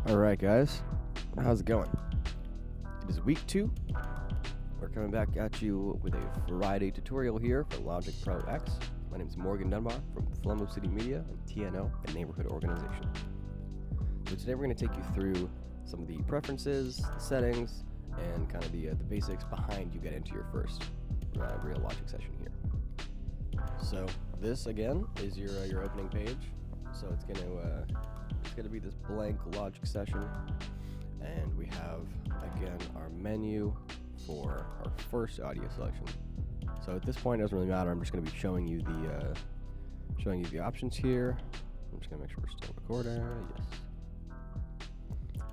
Alright guys, how's it going? It is week 2. We're coming back at you with a Friday tutorial here for Logic Pro X. My name is mdunbar from Flemo City Media and TNO, a neighborhood organization. So today we're going to take you through some of the preferences, the settings, and kind of the basics behind you get into your first real Logic session here. So this again is your opening page. So it's going to be this blank Logic session, and we have again our menu for our first audio selection. So at this point it doesn't really matter. I'm just going to be showing you the options here. I'm just going to make sure we're still recording. Yes.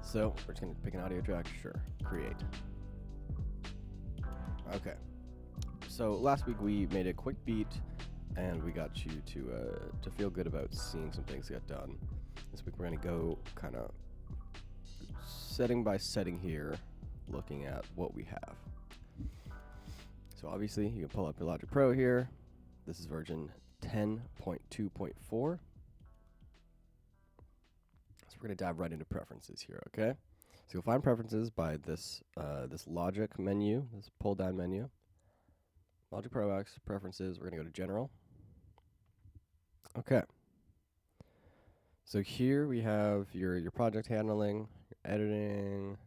So we're just going to pick an audio track. Sure. Create. Okay. So last week we made a quick beat, and we got you to feel good about seeing some things get done. This week we're going to go kind of setting by setting here, looking at what we have. So obviously you can pull up your Logic Pro here. This is version 10.2.4. So we're going to dive right into preferences here, okay? So you'll find preferences by this Logic menu, this pull down menu. Logic Pro X, preferences, we're going to go to general. Okay. So here we have your project handling, your editing,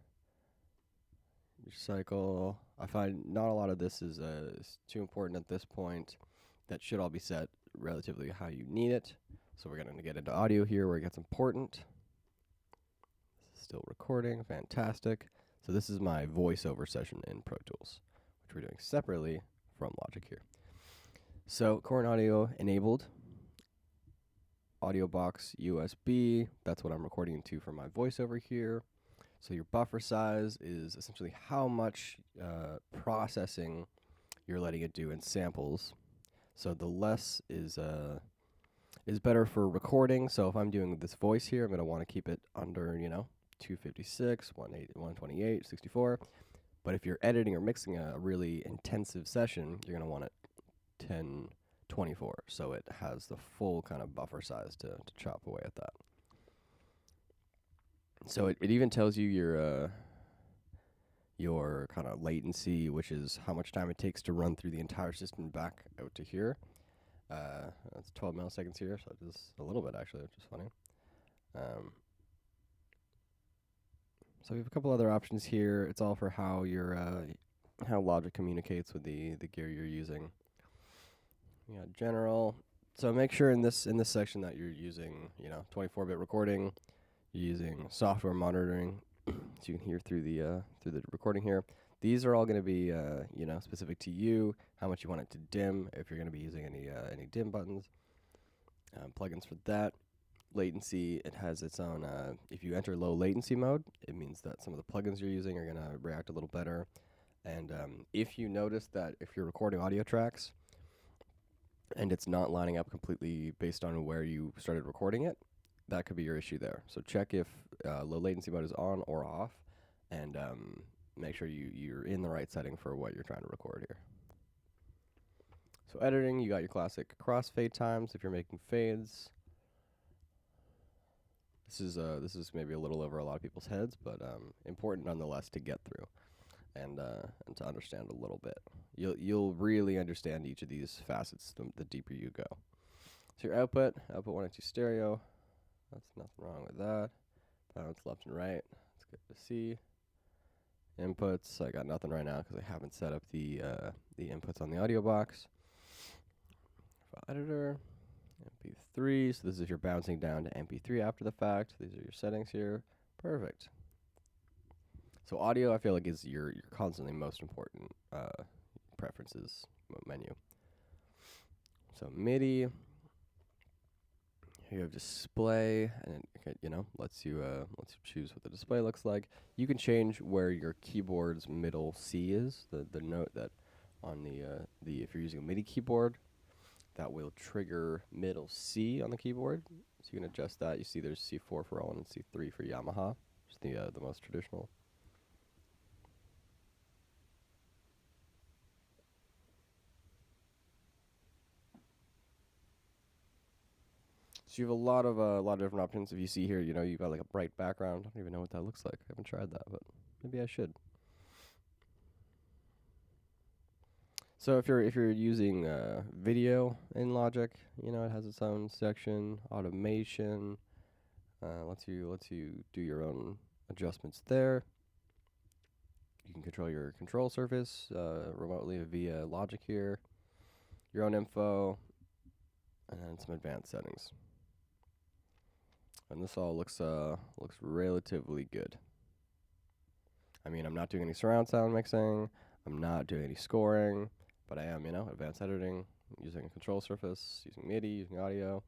your cycle. I find not a lot of this is too important at this point. That should all be set relatively how you need it. So we're going to get into audio here where it gets important. This is still recording, fantastic. So this is my voiceover session in Pro Tools, which we're doing separately from Logic here. So current audio enabled. Audio box USB, that's what I'm recording into for my voiceover here. So your buffer size is essentially how much processing you're letting it do in samples. So the less is better for recording. So if I'm doing this voice here, I'm going to want to keep it under, 256, 128, 64. But if you're editing or mixing a really intensive session, you're going to want it 1024, so it has the full kind of buffer size to chop away at that. So it even tells you your kind of latency, which is how much time it takes to run through the entire system back out to here. That's 12 milliseconds here, so just a little bit actually, which is funny. So we have a couple other options here. It's all for how how Logic communicates with the gear you're using. We got general. So make sure in this section that you're using, 24-bit recording. You're using software monitoring, so you can hear through the recording here. These are all going to be, specific to you. How much you want it to dim, if you're going to be using any dim buttons. Plugins for that. Latency, it has its own. If you enter low latency mode, it means that some of the plugins you're using are going to react a little better. And if you notice that if you're recording audio tracks, and it's not lining up completely based on where you started recording it, that could be your issue there. So check if low latency mode is on or off, and make sure you're in the right setting for what you're trying to record here. So editing, you got your classic crossfade times if you're making fades. This is maybe a little over a lot of people's heads, but important nonetheless to get through and to understand a little bit. You'll really understand each of these facets the deeper you go. So your output 1 and 2 stereo. That's nothing wrong with that. Balance left and right. That's good to see. Inputs, I got nothing right now because I haven't set up the inputs on the audio box. File editor, MP3. So this is your bouncing down to MP3 after the fact. These are your settings here. Perfect. So audio, I feel like is your constantly most important preferences menu. So MIDI. Here you have display, and it lets you choose what the display looks like. You can change where your keyboard's middle C is, the note that on the if you're using a MIDI keyboard, that will trigger middle C on the keyboard. So you can adjust that. You see there's C4 for Roland and C3 for Yamaha, which is the most traditional. So So you have a lot of different options. If you see here, you've got like a bright background. I don't even know what that looks like. I haven't tried that, but maybe I should. So if you're using video in Logic, it has its own section. Automation lets you do your own adjustments there. You can control your control surface remotely via Logic here. Your own info, and then some advanced settings. And this all looks relatively good. I mean, I'm not doing any surround sound mixing. I'm not doing any scoring, but I am, advanced editing, using a control surface, using MIDI, using audio.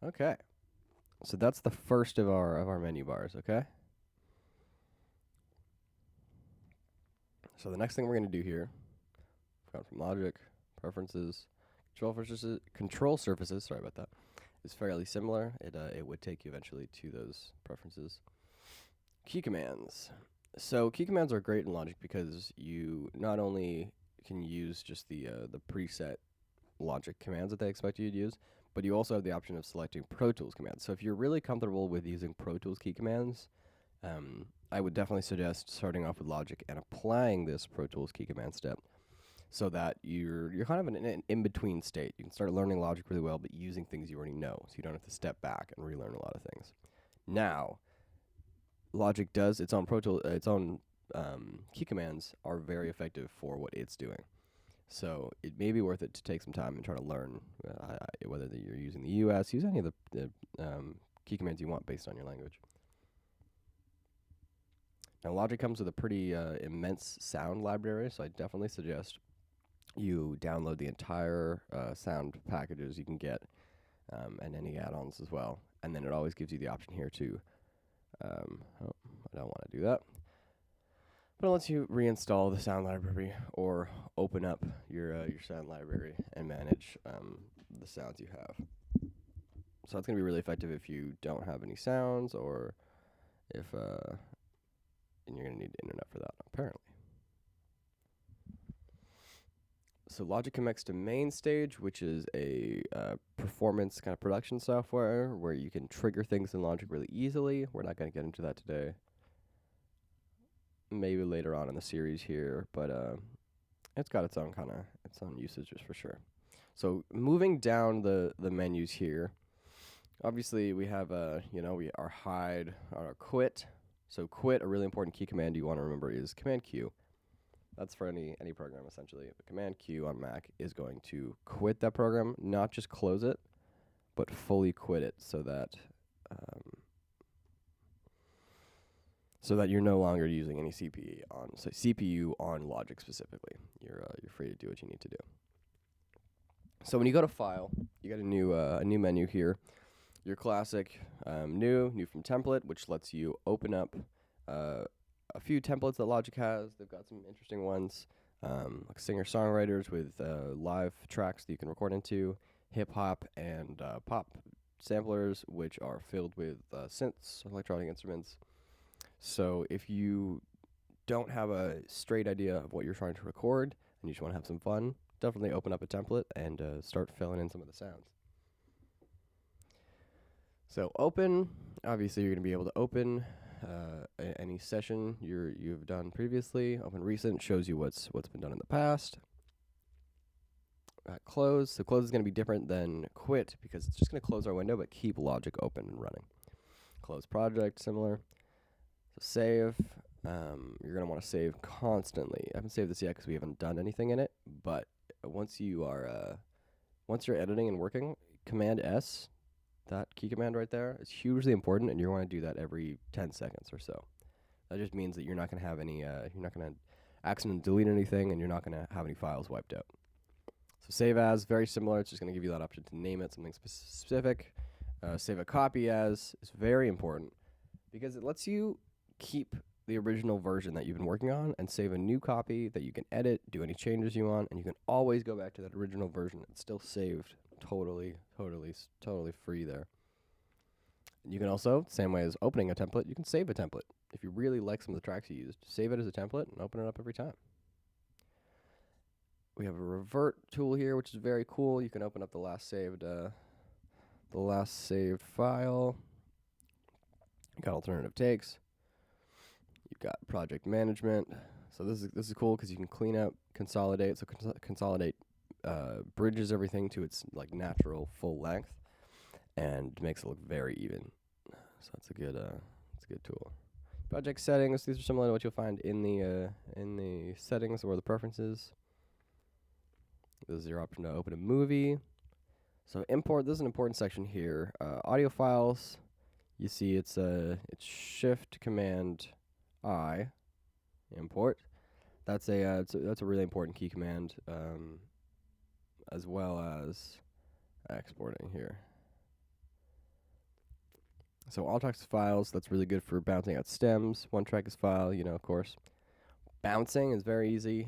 Okay. So that's the first of our menu bars, okay? So the next thing we're going to do here, we've gone from Logic, preferences, control surfaces, sorry about that, is fairly similar. It would take you eventually to those preferences. Key commands. So key commands are great in Logic because you not only can use just the preset Logic commands that they expect you to use, but you also have the option of selecting Pro Tools commands. So if you're really comfortable with using Pro Tools key commands, I would definitely suggest starting off with Logic and applying this Pro Tools key command step, so that you're kind of in an in-between state. You can start learning Logic really well, but using things you already know, so you don't have to step back and relearn a lot of things. Now, Logic does its own key commands are very effective for what it's doing. So it may be worth it to take some time and try to learn whether you're using the US, use any of the key commands you want based on your language. Now, Logic comes with a pretty immense sound library, so I definitely suggest you download the entire sound packages you can get, and any add-ons as well. And then it always gives you the option here to, I don't want to do that, but it lets you reinstall the sound library or open up your sound library and manage the sounds you have. So it's going to be really effective if you don't have any sounds, or if and you're going to need internet for that, apparently. So Logic connects to MainStage, which is a performance kind of production software where you can trigger things in Logic really easily. We're not going to get into that today. Maybe later on in the series here, but it's got its own usages for sure. So moving down the menus here, obviously we have our hide, our quit. So quit, a really important key command you want to remember is Command Q. That's for any program, essentially. But Command Q on Mac is going to quit that program, not just close it, but fully quit it, so that you're no longer using any CPU on Logic specifically. You're free to do what you need to do. So when you go to File, you got a new menu here. Your classic new from template, which lets you open up a few templates that Logic has. They've got some interesting ones, like singer-songwriters with live tracks that you can record into, hip-hop and pop samplers, which are filled with synths, electronic instruments. So if you don't have a straight idea of what you're trying to record and you just want to have some fun, definitely open up a template and start filling in some of the sounds. So open, obviously you're going to be able to open any session you've done previously. Open recent shows you what's been done in the past. Close. So close is going to be different than quit because it's just going to close our window but keep Logic open and running. Close project, similar. So save. You're going to want to save constantly. I haven't saved this yet because we haven't done anything in it, but once you're editing and working, Command S, that key command right there, is hugely important, and you want to do that every 10 seconds or so. That just means that you're not going to have any, you're not going to accidentally delete anything, and you're not going to have any files wiped out. So save as, very similar. It's just going to give you that option to name it something specific. Save a copy as is very important because it lets you keep the original version that you've been working on and save a new copy that you can edit, do any changes you want, and you can always go back to that original version. It's still saved. Totally free there. And you can also, same way as opening a template, you can save a template. If you really like some of the tracks you used, save it as a template and open it up every time. We have a revert tool here, which is very cool. You can open up the last saved the last saved file. You got alternative takes. You've got project management. So this is cool because you can clean up, consolidate. So consolidate bridges everything to its like natural full length, and makes it look very even. So that's a good tool. Project settings. These are similar to what you'll find in the settings or the preferences. This is your option to open a movie. So import. This is an important section here. Audio files. You see, it's Shift Command I. Import. That's a really important key command, as well as exporting here. So all text files, that's really good for bouncing out stems. One track is file, of course. Bouncing is very easy.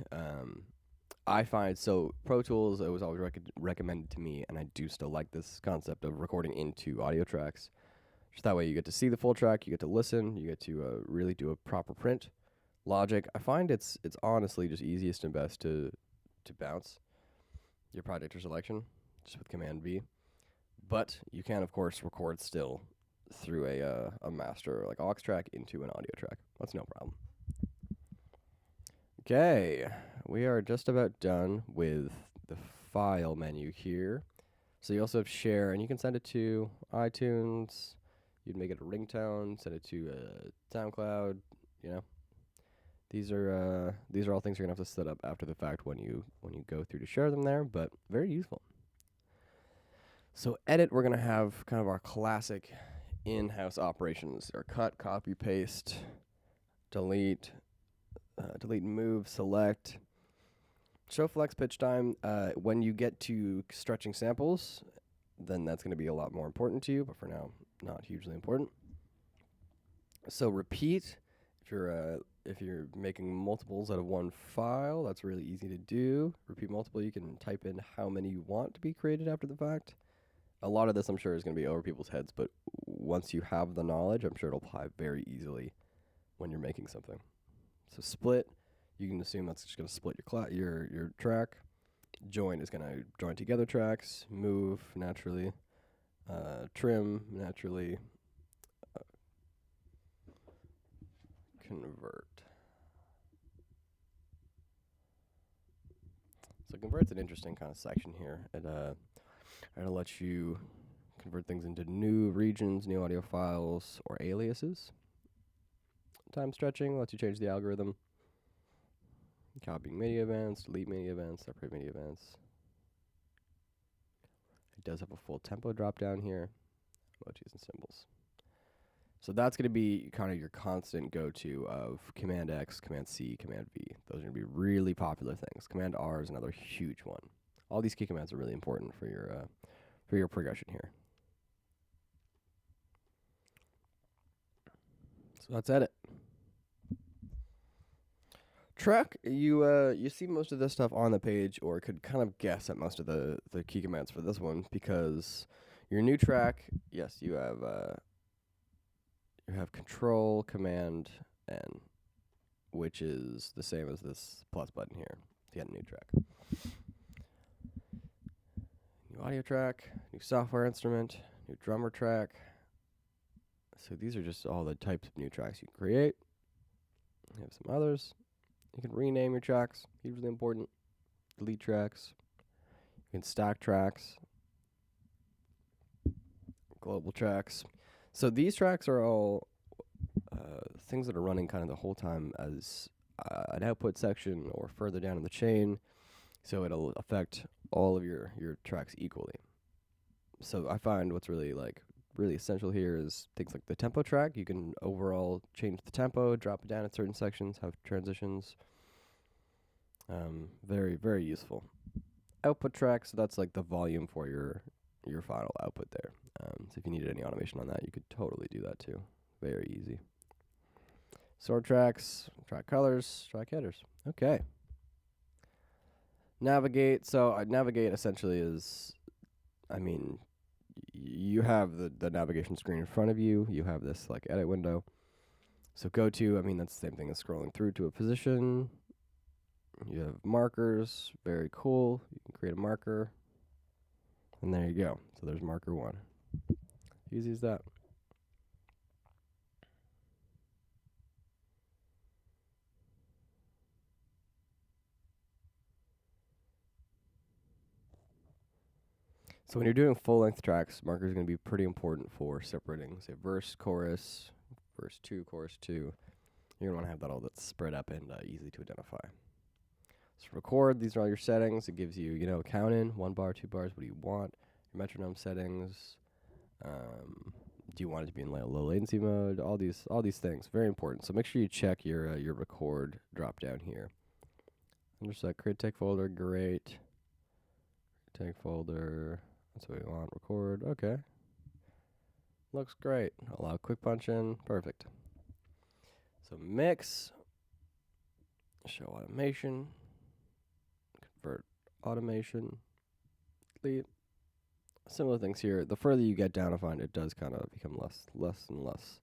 I find, so Pro Tools, it was always recommended to me, and I do still like this concept of recording into audio tracks. Just that way you get to see the full track, you get to listen, you get to really do a proper print. Logic, I find it's honestly just easiest and best to bounce your project or selection just with Command V. But you can, of course, record still through a master like aux track into an audio track. That's no problem. Okay, we are just about done with the file menu here. So you also have share, and you can send it to iTunes. You'd make it a ringtone, send it to SoundCloud. These are all things you're gonna have to set up after the fact when you go through to share them there, but very useful. So edit, we're gonna have kind of our classic in-house operations: our cut, copy, paste, delete, move, select, show flex pitch time. When you get to stretching samples, then that's going to be a lot more important to you, but for now, not hugely important. So repeat, if you're making multiples out of one file, that's really easy to do. Repeat multiple, you can type in how many you want to be created after the fact. A lot of this, I'm sure, is going to be over people's heads, but once you have the knowledge, I'm sure it'll apply very easily when you're making something. So split, you can assume that's just going to split your track. Join is going to join together tracks. Move, naturally. Trim, naturally. Convert. So convert's an interesting kind of section here. It'll let you convert things into new regions, new audio files, or aliases. Time stretching lets you change the algorithm. Copying MIDI events, delete MIDI events, separate MIDI events. It does have a full tempo drop down here. Emojis and symbols. So that's going to be kind of your constant go-to of Command X, Command C, Command V. Those are going to be really popular things. Command R is another huge one. All these key commands are really important for your progression here. So that's edit. Track, you see most of this stuff on the page, or could kind of guess at most of the key commands for this one, because your new track, yes, you have Control, Command, N, which is the same as this plus button here to get a new track. New audio track, new software instrument, new drummer track. So these are just all the types of new tracks you can create. You have some others. You can rename your tracks, hugely important. Delete tracks. You can stack tracks. Global tracks. So these tracks are all things that are running kind of the whole time as an output section or further down in the chain. So it'll affect all of your tracks equally. So I find what's really essential here is things like the tempo track. You can overall change the tempo, drop it down at certain sections, have transitions. Very, very useful. Output track, so that's like the volume for your final output there. So if you needed any automation on that, you could totally do that too. Very easy. Sort tracks, track colors, track headers. Okay. Navigate. So navigate essentially is, you have the navigation screen in front of you. You have this like edit window. So go to, that's the same thing as scrolling through to a position. You have markers. Very cool. You can create a marker. And there you go. So there's marker 1. Easy as that. So when you're doing full-length tracks, markers are going to be pretty important for separating, say, verse, verse 2, chorus 2. You're going to want to have that all that's spread up and easy to identify. So record, these are all your settings. It gives you, count in, 1 bar, 2 bars, what do you want? Your metronome settings. Do you want it to be in low latency mode? All these things, very important. So make sure you check your record drop down here. And just create take folder, great. Take folder, that's what we want, record, okay. Looks great. Allow quick punch in, perfect. So mix, show automation, convert automation, delete. Similar things here. The further you get down, I find it does kind of become less and less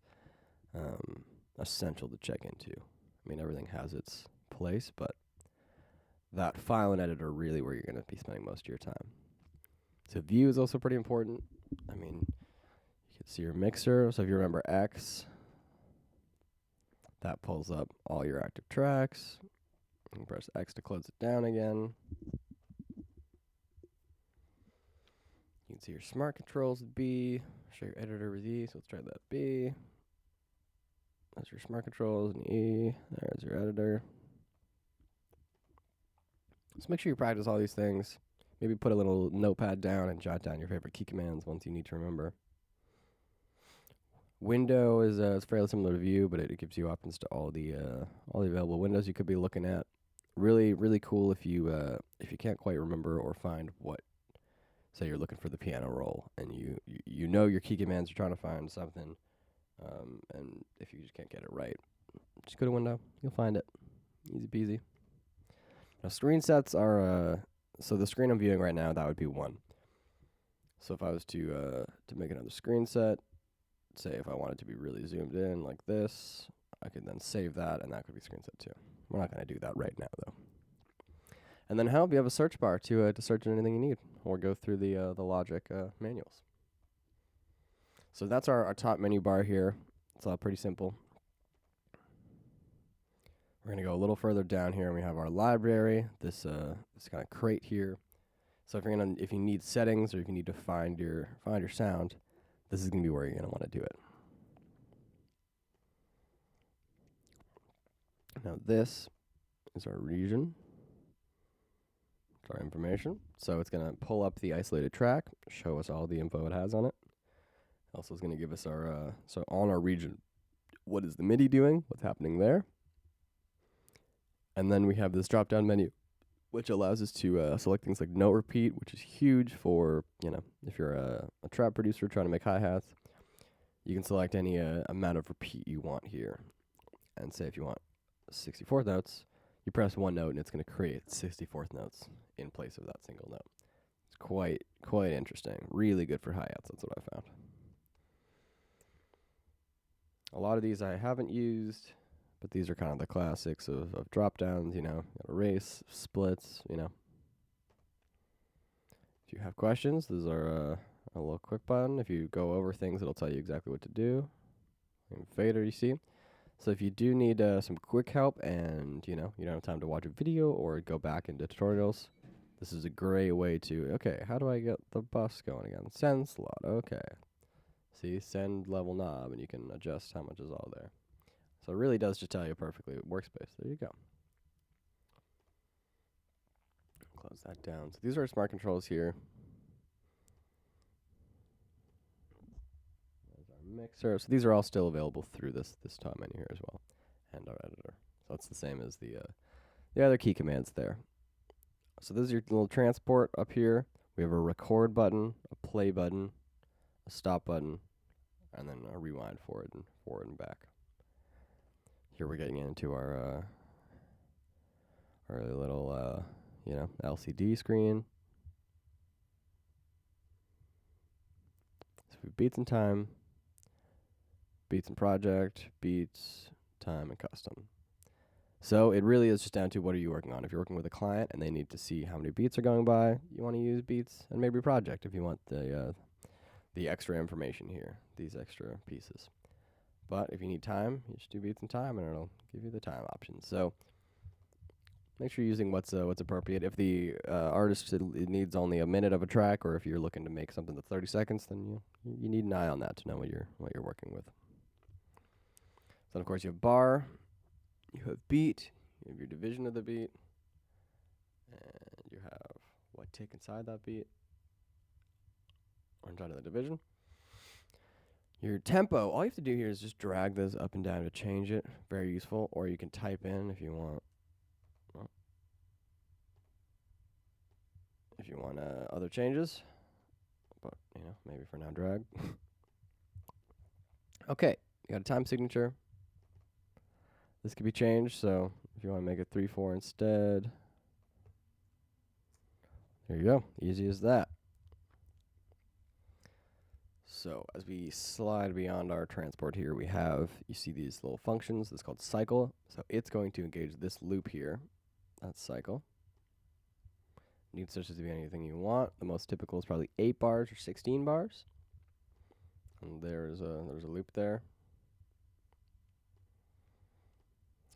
essential to check into. I mean, everything has its place, but that file and editor are really where you're going to be spending most of your time. So view is also pretty important. I mean, you can see your mixer. So if you remember X, that pulls up all your active tracks. You can press X to close it down again. You can see your smart controls with B. Show your editor with E, so let's try that B. That's your smart controls, and E. There's your editor. So make sure you practice all these things. Maybe put a little notepad down and jot down your favorite key commands once you need to remember. Window is fairly similar to view, but it gives you options to all the available windows you could be looking at. Really, really cool if you can't quite remember or find what. Say you're looking for the piano roll, and you know your key commands. You're trying to find something, and if you just can't get it right, just go to window. You'll find it. Easy peasy. Now screen sets are so the screen I'm viewing right now, that would be 1. So if I was to make another screen set, say if I wanted to be really zoomed in like this, I could then save that, and that could be screen set 2. We're not going to do that right now though. And then help, you have a search bar to search anything you need, or go through the Logic manuals. So that's our top menu bar here. It's all pretty simple. We're going to go a little further down here, and we have our library, this kind of crate here. So if you need settings, or if you need to find your sound, this is going to be where you're going to want to do it. Now this is our region. Our information. So it's going to pull up the isolated track, show us all the info it has on it. Also is going to give us our, so on our region, what is the MIDI doing, what's happening there. And then we have this drop-down menu, which allows us to select things like note repeat, which is huge for, if you're a trap producer trying to make hi-hats, you can select any amount of repeat you want here. And say if you want 64th notes, you press one note and it's going to create 64th notes in place of that single note. It's quite interesting. Really good for hi-hats, that's what I found. A lot of these I haven't used, but these are kind of the classics of drop-downs, erase, splits, If you have questions, these are a little quick button. If you go over things, it'll tell you exactly what to do. And fader, you see. So if you do need some quick help and, you don't have time to watch a video or go back into tutorials, this is a great way to, okay, how do I get the bus going again? Send slot, okay. See, send level knob, and you can adjust how much is all there. So it really does just tell you perfectly workspace. There you go. Close that down. So these are our smart controls here. There's our mixer. So these are all still available through this top menu here as well, and our editor. So it's the same as the other key commands there. So this is your little transport up here. We have a record button, a play button, a stop button, and then a rewind forward and back. Here we're getting into our little LCD screen. So we have beats and time, beats and project, beats, time, and custom. So it really is just down to what are you working on. If you're working with a client and they need to see how many beats are going by, you want to use beats and maybe project if you want the the extra information here, these extra pieces. But if you need time, you just do beats and time, and it'll give you the time option. So make sure you're using what's appropriate. If the artist it needs only a minute of a track, or if you're looking to make something that's 30 seconds, then you need an eye on that to know what you're working with. So of course you have bar, you have beat, you have your division of the beat, and you have what tick inside that beat, or inside of the division. Your tempo, all you have to do here is just drag this up and down to change it. Very useful. Or you can type in if you want. If you want other changes. But, maybe for now drag. Okay, you got a time signature. This could be changed, so if you want to make it 3/4 instead. There you go. Easy as that. So as we slide beyond our transport here, we have, you see these little functions. This is called cycle. So it's going to engage this loop here. That's cycle. You can switch this to be anything you want. The most typical is probably 8 bars or 16 bars. And there's a loop there.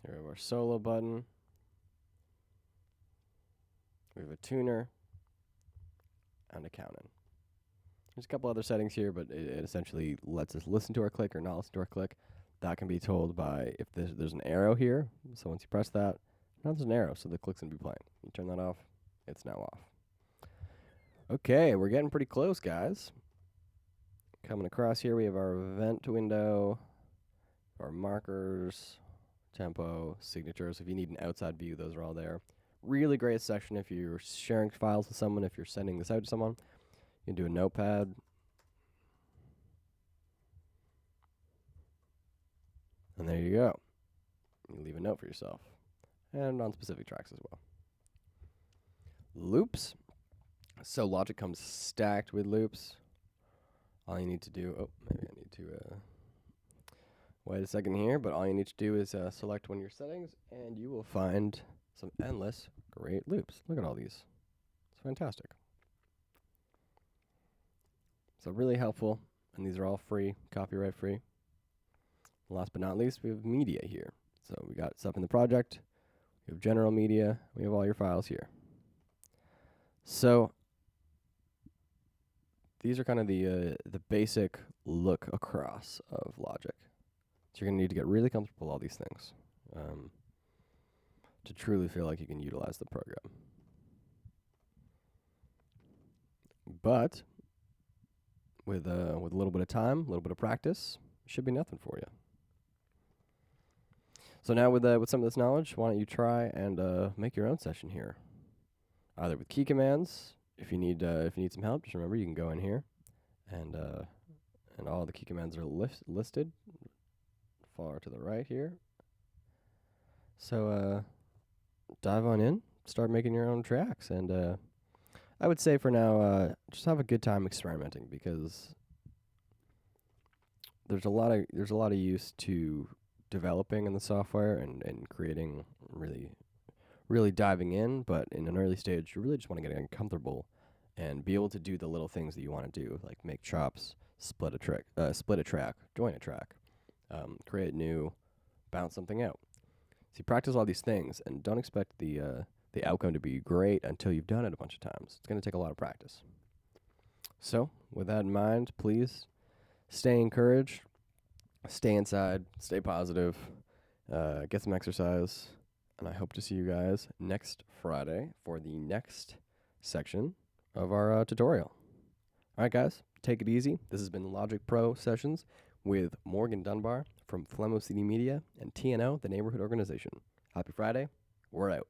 Here we have our solo button. We have a tuner and a count-in. There's a couple other settings here, but it essentially lets us listen to our click or not listen to our click. That can be told by if there's an arrow here. So once you press that, now there's an arrow, so the click's going to be playing. You turn that off, it's now off. Okay, we're getting pretty close, guys. Coming across here, we have our event window, our markers, tempo, signatures. If you need an outside view, those are all there. Really great section if you're sharing files with someone, if you're sending this out to someone. You can do a notepad. And there you go. You leave a note for yourself. And on specific tracks as well. Loops. So Logic comes stacked with loops. All you need to do, maybe I need to wait a second here, but all you need to do is select one of your settings, and you will find some endless great loops. Look at all these. It's fantastic. So really helpful, and these are all free, copyright free. Last but not least, we have media here. So we got stuff in the project, we have general media, we have all your files here. So these are kind of the basic look across of Logic. So you're going to need to get really comfortable with all these things to truly feel like you can utilize the program. But with a little bit of time, a little bit of practice, it should be nothing for you. So now with some of this knowledge, why don't you try and make your own session here, either with key commands. If you need some help, just remember you can go in here, and all the key commands are listed far to the right here. So dive on in, start making your own tracks, and I would say for now, just have a good time experimenting, because there's a lot of use to developing in the software and creating, really diving in. But in an early stage, you really just want to get uncomfortable and be able to do the little things that you want to do, like make chops, split a track, join a track, create new, bounce something out. So you practice all these things, and don't expect the outcome to be great until you've done it a bunch of times. It's going to take a lot of practice. So with that in mind, please stay encouraged, stay inside, stay positive, get some exercise, and I hope to see you guys next Friday for the next section of our tutorial. All right, guys, take it easy. This has been Logic Pro Sessions with Morgan Dunbar from Flemo Media and TNO, the neighborhood organization. Happy Friday. We're out.